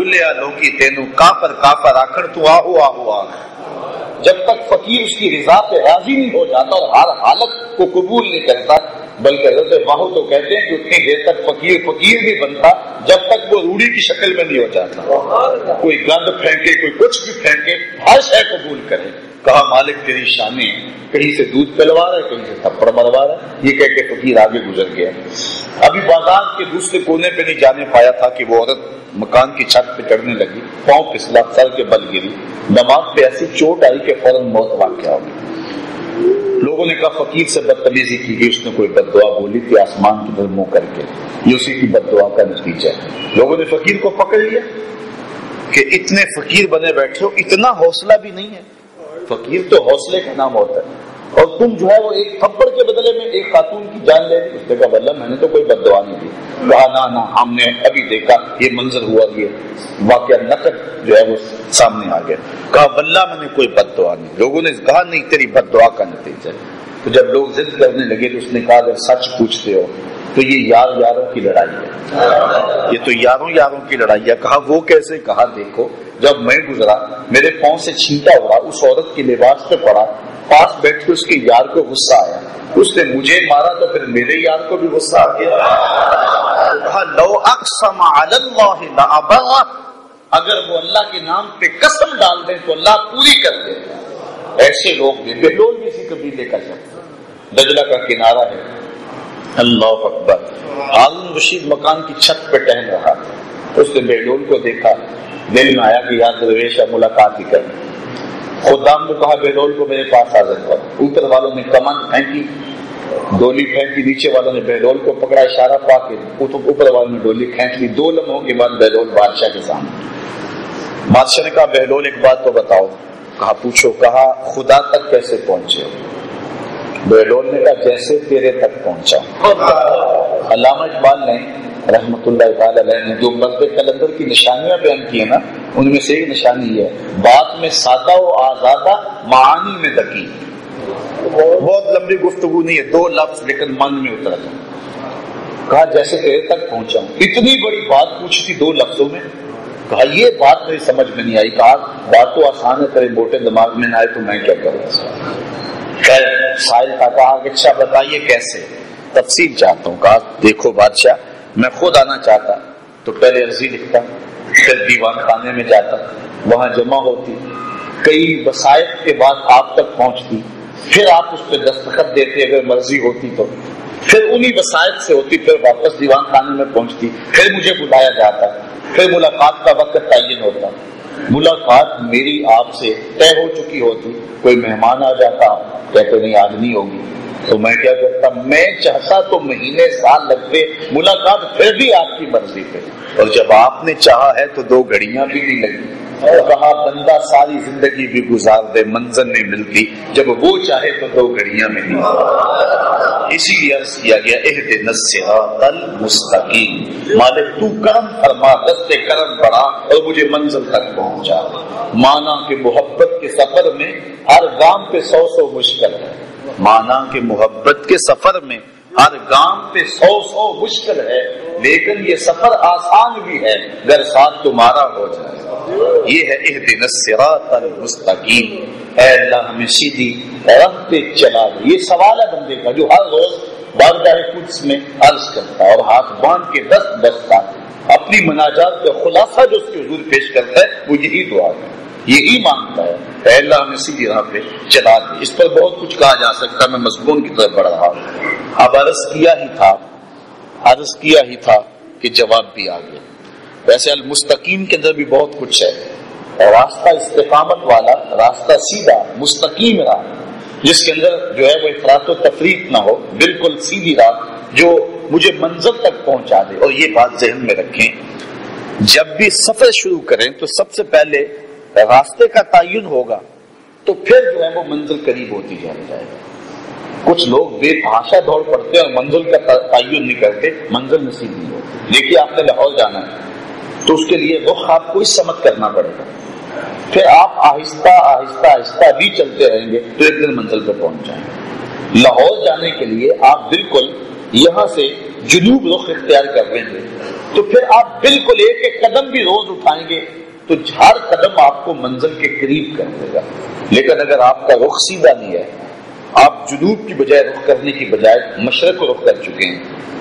بولے لوکی تینو کافر کافر آخر تو آہو آہو آ. جب تک فقیر اس کی رضا پہ راضی نہیں ہو جاتا اور ہر حالت کو قبول نہیں کرتا، بلکہ حضرت ماہو تو کہتے ہیں کہ اتنی دیر تک فقیر فقیر نہیں بنتا جب تک وہ روڑی کی شکل میں نہیں ہو جاتا. کوئی گند پھینکے، کوئی کچھ بھی پھینکے، ہر شے قبول کرے. کہا مالک تیری شان ہے، کہیں سے دودھ پلوا رہا ہے، کہیں سے تھپڑ مروا رہا ہے. یہ کہہ کے فقیر آگے گزر گیا. ابھی بازار کے دوسرے کونے پہ نہیں جانے پایا تھا کہ وہ عورت مکان کی چھت پہ چڑھنے لگی، پاؤں پھسلا، سر کے بل گری، دماغ پہ ایسی چوٹ آئی کہ فوراً موت واقع ہو گئی. لوگوں نے کہا فقیر سے بدتمیزی کی گئی، اس نے کوئی بد دعا بولی تھی آسمان کی طرف منہ کر کے، یہ اسی کی بد دعا کا نتیجہ ہے. لوگوں نے فقیر کو پکڑ لیا کہ اتنے فقیر بنے بیٹھے ہو، اتنا حوصلہ بھی نہیں ہے. فقیر تو حوصلے کا نام ہوتا ہے، اور تم جو ہے وہ ایک تھپڑ کے بدلے میں ایک خاتون کی جان لے لی. اس نے کہا واللہ میں نے تو کوئی بد دعا نہیں دی. کہا نہ ہم نے ابھی دیکھا یہ منظر ہوا، یہ واقعہ نقد جو ہے وہ سامنے آ گیا. کہا واللہ میں نے کوئی بد دعا نہیں. لوگوں نے کہا نہیں تیری بد دعا کا نتیجہ ہے. تو جب لوگ ضد کرنے لگے تو اس نے کہا اگر سچ پوچھتے ہو تو یہ یار یاروں کی لڑائی ہے، یہ تو یاروں یاروں کی لڑائی ہے. کہا وہ کیسے؟ کہا دیکھو جب میں گزرا میرے پاؤں سے چھینٹا ہوا، اس عورت کے لباس پہ پڑا، پاس بیٹھ کے اس کے یار کو غصہ آیا، اس نے مجھے مارا تو پھر میرے یار کو بھی غصہ آ گیا. کہا لو اقسم علی اللہ لابرہ، اگر وہ اللہ کے نام پہ قسم ڈال دیں تو اللہ پوری کر دے. ایسے لوگ بھی بہلول بھی اسی قبیلے کا شخص، دجلہ کا کنارہ ہے. اللہ اکبر. ہارون رشید مکان کی چھت پہ ٹہل رہا، اس نے بہلول کو دیکھا، دل میں آیا کہ یاد درویش ملاقات ہی کر. خدام نے کہا بہلول کو میرے پاس حاضر کر. اوپر والوں نے کمان پھینکی، ڈولی پھینکی، نیچے والوں نے بہلول کو پکڑا، اشارہ پا کے اوپر والوں نے ڈولی کھینچ لی. 2 لمحوں کے بعد بہلول بادشاہ کے سامنے. بادشاہ نے کہا بہلول ایک بات تو بتاؤ. کہا پوچھو. کہا خدا تک کیسے پہنچے ہو؟ بہلول نے کہا جیسے تیرے تک پہنچا. علامہ اقبال نے رحمت اللہ تعالی علیہ نے جو مرد کلندر کی نشانیاں بیان کی ہیں نا، ان میں سے ایک نشانی یہ ہے بات میں سادہ و آزادہ، معانی میں دقیق. بہت لمبی گفتگو نہیں ہے، 2 لفظ لیکن من میں اتر جائیں. کہا جیسے تیرے تک پہنچا. اتنی بڑی بات پوچھی تھی 2 لفظوں میں. کہا یہ بات میری سمجھ میں نہیں آئی. کہا بات تو آسان ہے، تیرے موٹے دماغ میں نہ آئے تو میں کیا کروں. خیر سائل کا کہا کہ اچھا بتائیے کیسے، تفصیل چاہتا ہوں. کہا دیکھو بادشاہ میں خود آنا چاہتا تو پہلے عرضی لکھتا، پھر دیوان خانے میں جاتا، وہاں جمع ہوتی، کئی وسائط کے بعد آپ تک پہنچتی، پھر آپ اس پہ دستخط دیتے اگر مرضی ہوتی تو، پھر انہی وسائط سے ہوتی، پھر واپس دیوان خانے میں پہنچتی، پھر مجھے بلایا جاتا، پھر ملاقات کا وقت تعین ہوتا. ملاقات میری آپ سے طے ہو چکی ہوتی. کوئی مہمان آ جاتا، کہتے نہیں آج نہیں ہوگی، تو میں کیا کرتا، میں چاہتا تو مہینے سال لگتے، ملاقات پھر بھی آپ کی مرضی پہ. اور جب آپ نے چاہا ہے تو 2 گھڑیاں بھی نہیں لگی. اور کہا بندہ ساری زندگی بھی گزار دے منزل نہیں ملتی، جب وہ چاہے تو 2 گھڑیاں میں نہیں. اسی لیے عرض کیا گیا اہدنا الصراط المستقیم، مالک تو کرم فرما، دست کرم بڑھا اور مجھے منزل تک پہنچا. مانا کہ محبت کے سفر میں ہر گام پہ 100 مشکل ہے. مانا کہ محبت کے سفر میں ہر گام پہ 100 مشکل ہے، لیکن یہ سفر آسان بھی ہے اگر ساتھ تمہارا ہو جائے. یہ ہے اہدنا الصراط المستقیم. اے اللہ ہمیں سیدھی راہ پہ چلا دے. یہ سوال ہے بندے کا جو ہر روز بارگاہ قدس میں عرض کرتا ہے اور ہاتھ باندھ کے دست بستا اپنی مناجات کا خلاصہ جو اس کے حضور پیش کرتا ہے وہ یہی دعا ہے، یہی مانگتا ہے اے اللہ ہمیں سیدھی راہ پہ چلا دے. اس پر بہت کچھ کہا جا سکتا، میں مضمون کی طرف بڑھ رہا ہوں. اب عرض کیا ہی تھا کہ جواب بھی آ گیا. ویسے المستقیم کے اندر بھی بہت کچھ ہے. راستہ استقامت والا، راستہ سیدھا مستقیم راہ، جس کے اندر جو ہے وہ افراط و تفریط نہ ہو، بالکل سیدھی راہ جو مجھے منزل تک پہنچا دے. اور یہ بات ذہن میں رکھیں، جب بھی سفر شروع کریں تو سب سے پہلے راستے کا تعین ہوگا، تو پھر جو ہے وہ منزل قریب ہوتی جائے گا. کچھ لوگ بے تحاشا دوڑ پڑتے ہیں اور منزل کا تعین نہیں کرتے، منزل نصیب نہیں ہوتی. دیکھیے آپ نے لاہور جانا ہے تو اس کے لیے رخ آپ کو اس سمت کرنا پڑے گا، پھر آپ آہستہ آہستہ آہستہ بھی چلتے رہیں گے تو ایک دن منزل پہ پہنچ جائیں گے. لاہور جانے کے لیے آپ بالکل یہاں سے جنوب رخ اختیار کر رہے ہیں تو پھر آپ بالکل ایک ایک قدم قدم بھی روز اٹھائیں گے تو ہر قدم آپ کو منزل کے قریب کر دے گا. لیکن اگر آپ کا رخ سیدھا نہیں ہے، آپ جنوب کی بجائے رخ کرنے کی بجائے مشرق کو رخ کر چکے ہیں،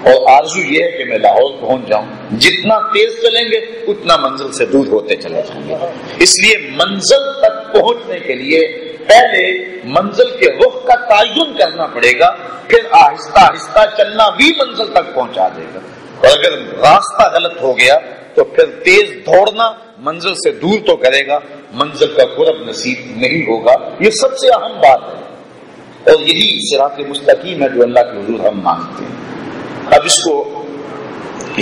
اور آرزو یہ ہے کہ میں لاہور پہنچ جاؤں، جتنا تیز چلیں گے اتنا منزل سے دور ہوتے چلے جائیں گے. اس لیے منزل تک پہنچنے کے لیے پہلے منزل کے رخ کا تعین کرنا پڑے گا، پھر آہستہ آہستہ چلنا بھی منزل تک پہنچا دے گا. اور اگر راستہ غلط ہو گیا تو پھر تیز دوڑنا منزل سے دور تو کرے گا، منزل کا قرب نصیب نہیں ہوگا. یہ سب سے اہم بات ہے، اور یہی صراط مستقیم ہے جو اللہ کے حضور ہم مانگتے ہیں. اب اس کو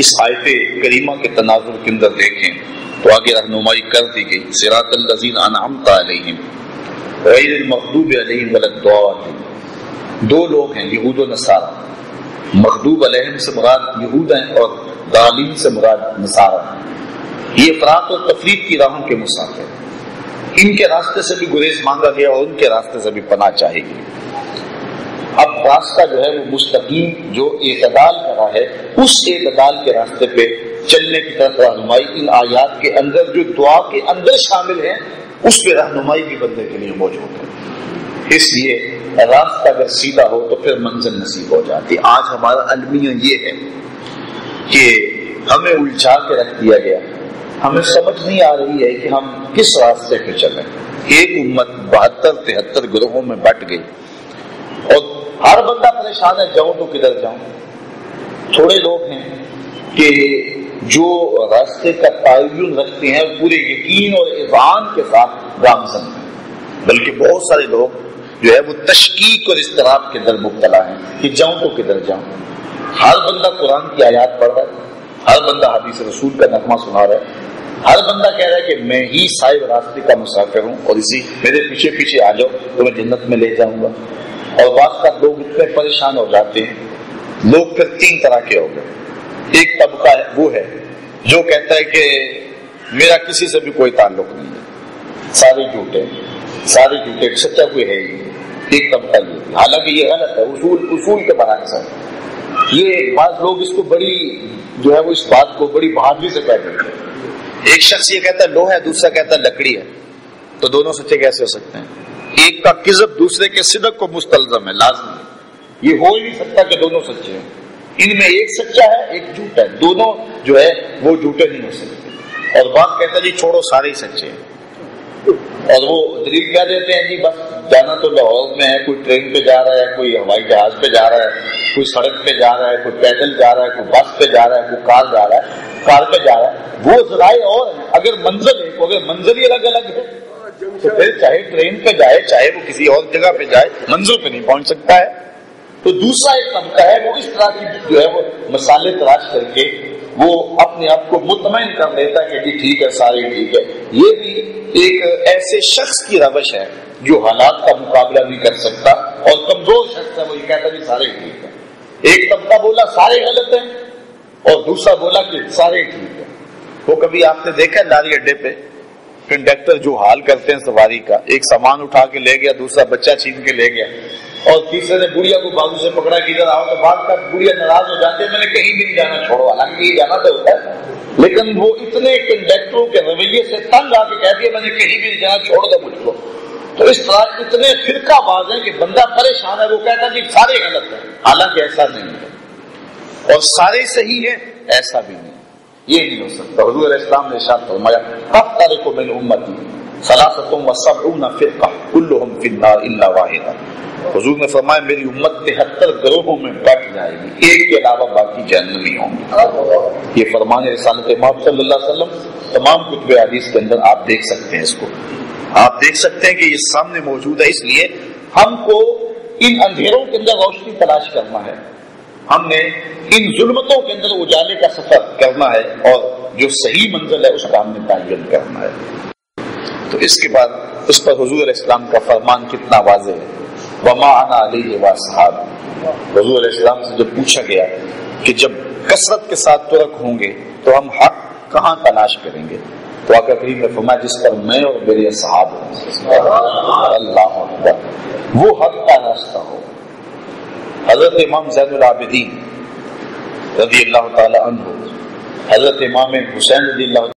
اس آیت کریمہ کے تناظر کے اندر دیکھیں تو آگے رہنمائی کر دی گئی. صراط الذین انعمت علیہم غیر المغضوب علیہم ولا الضالین. دو لوگ ہیں، یہود و نصارہ. مغضوب علیہم سے مراد یہود ہیں اور ضالین سے مراد نصارہ ہیں. یہ افراط اور تفریط کی راہوں کے مسافر. ان کے راستے سے بھی گریز مانگا گیا اور ان کے راستے سے بھی پناہ چاہی گئی. اب راستہ جو ہے وہ مستقیم جو اعتدال کرا ہے، اس اعتدال کے راستے پہ چلنے کی طرف رہنمائی ان آیات کے اندر جو دعا کے اندر شامل ہیں اس پہ رہنمائی بھی بندے کے لیے موجود ہے. اس لیے راستہ اگر سیدھا ہو تو پھر منزل نصیب ہو جاتی. آج ہمارا المیہ یہ ہے کہ ہمیں الجھا کے رکھ دیا گیا، ہمیں سمجھ نہیں آ رہی ہے کہ ہم کس راستے پہ چلیں. ایک امت 72-73 گروہوں میں بٹ گئی اور ہر بندہ پریشان ہے، جاؤں تو کدھر جاؤں. تھوڑے لوگ ہیں کہ جو راستے کا تعین رکھتے ہیں پورے یقین اور اذعان کے ساتھ گامزن ہیں، بلکہ بہت سارے لوگ جو ہے وہ تشکیک اور اضطراب کے اندر مبتلا ہیں کہ جاؤں تو کدھر جاؤں. ہر بندہ قرآن کی آیات پڑھ رہا ہے، ہر بندہ حدیث رسول کا نغمہ سنا رہا ہے، ہر بندہ کہہ رہا ہے کہ میں ہی صاحب راستے کا مسافر ہوں اور اسی میرے پیچھے پیچھے آ جاؤ تو میں جنت میں لے جاؤں گا. اور بعض کا لوگ اتنے پریشان ہو جاتے ہیں. لوگ پھر 3 طرح کے ہو گئے. ایک طبقہ ہے وہ ہے جو کہتا ہے کہ میرا کسی سے بھی کوئی تعلق نہیں ہے، سارے جھوٹے، سچا کوئی ہے ہی. ایک طبقہ یہ، حالانکہ یہ غلط ہے، اصول کے برعکس ہے. یہ بعض لوگ اس کو بڑی جو ہے وہ اس بات کو بڑی بہادری سے کہتے ہیں. ایک شخص یہ کہتا ہے لوہا ہے، دوسرا کہتا ہے لکڑی ہے، تو دونوں سچے کیسے ہو سکتے ہیں؟ ایک کا کذب دوسرے کے صدق کو مستلزم ہے، لازم ہے. یہ ہو ہی نہیں سکتا کہ دونوں سچے ہیں. ان میں ایک سچا ہے ایک جھوٹا ہے، دونوں جو ہے وہ جھوٹے نہیں ہو سکتے. اور بات کہتا ہے جی چھوڑو سارے ہی سچے ہیں، اور وہ دلیل کیا دیتے ہیں جی بس جانا تو لاہور میں ہے، کوئی ٹرین پہ جا رہا ہے، کوئی ہوائی جہاز پہ جا رہا ہے، کوئی سڑک پہ جا رہا ہے، کوئی پیدل جا رہا ہے، کوئی بس پہ جا رہا ہے، کوئی کار جا رہا ہے، کار پہ جا رہا ہے. وہ ذرائع اور ہیں. اگر منزل ہے، اگر منزل ہی الگ الگ ہے تو پھر چاہے ٹرین پہ جائے چاہے وہ کسی اور جگہ پہ جائے منزل پہ نہیں پہنچ سکتا ہے. تو دوسرا ایک طبقہ ہے وہ اس طرح کی جو ہے وہ مسالے تلاش کر کے وہ اپنے آپ کو مطمئن کر لیتا ہے کہ جی ٹھیک ہے سارے ٹھیک ہے. یہ بھی ایک ایسے شخص کی روش ہے جو حالات کا مقابلہ نہیں کر سکتا اور کمزور شخص ہے، وہ یہ کہتا ہے جی سارے ٹھیک ہے. ایک طبقہ بولا سارے غلط ہیں اور دوسرا بولا کہ سارے ٹھیک ہے. وہ کبھی آپ نے دیکھا لاری اڈے پہ کنڈکٹر جو حال کرتے ہیں سواری کا، ایک سامان اٹھا کے لے گیا، دوسرا بچہ چھین کے لے گیا اور تیسرے نے بڑھیا کو بازو سے پکڑا کہ ادھر آؤ، تو بعد کا بڑھیا ناراض ہو جاتے ہیں میں نے کہیں بھی نہیں جانا، چھوڑو. حالانکہ یہ جانا تو ہوتا ہے، لیکن وہ اتنے کنڈکٹروں کے رویے سے تنگ آ کے کہتی ہے میں نے کہیں بھی نہیں جانا، چھوڑ دو مجھ کو. تو اس طرح اتنے فرقہ باز ہیں کہ بندہ پریشان ہے، وہ کہتا ہے کہ سارے غلط ہیں، حالانکہ ایسا نہیں ہے. اور سارے صحیح ہیں ایسا بھی نہیں، یہ نہیں ہو سکتا. حضور علیہ السلام نے ارشاد فرمایا افترق من امتی ثلاثۃ وسبعون فرقہ کلہم فی النار الا واحدہ. حضور نے فرمایا میری امت 73 گروہوں میں بٹ جائے گی، ایک کے علاوہ باقی جہنمی ہوں گے. یہ فرمان رسالت امام صلی اللہ علیہ وسلم تمام کتب حدیث کے اندر آپ دیکھ سکتے ہیں. اس کو آپ دیکھ سکتے ہیں کہ یہ سامنے موجود ہے. اس لیے ہم کو ان اندھیروں کے اندر روشنی تلاش کرنا ہے، ہم نے ان ظلمتوں کے اندر اجالے کا سفر کرنا ہے اور جو صحیح منزل ہے اس کا ہم نے تعین کرنا ہے. تو اس کے بعد اس پر حضور علیہ السلام کا فرمان کتنا واضح ہے، وما انا علیہ واصحاب. حضور علیہ السلام سے جب پوچھا گیا کہ جب کثرت کے ساتھ ترک ہوں گے تو ہم حق کہاں تلاش کریں گے، تو آقا کریم نے فرمایا جس پر میں اور میرے اصحاب ہوں. اللہ اکبر، وہ حق کا راستہ ہو. حضرت امام زین العابدین رضی اللہ تعالی عنہ، حضرت امام حسین رضی اللہ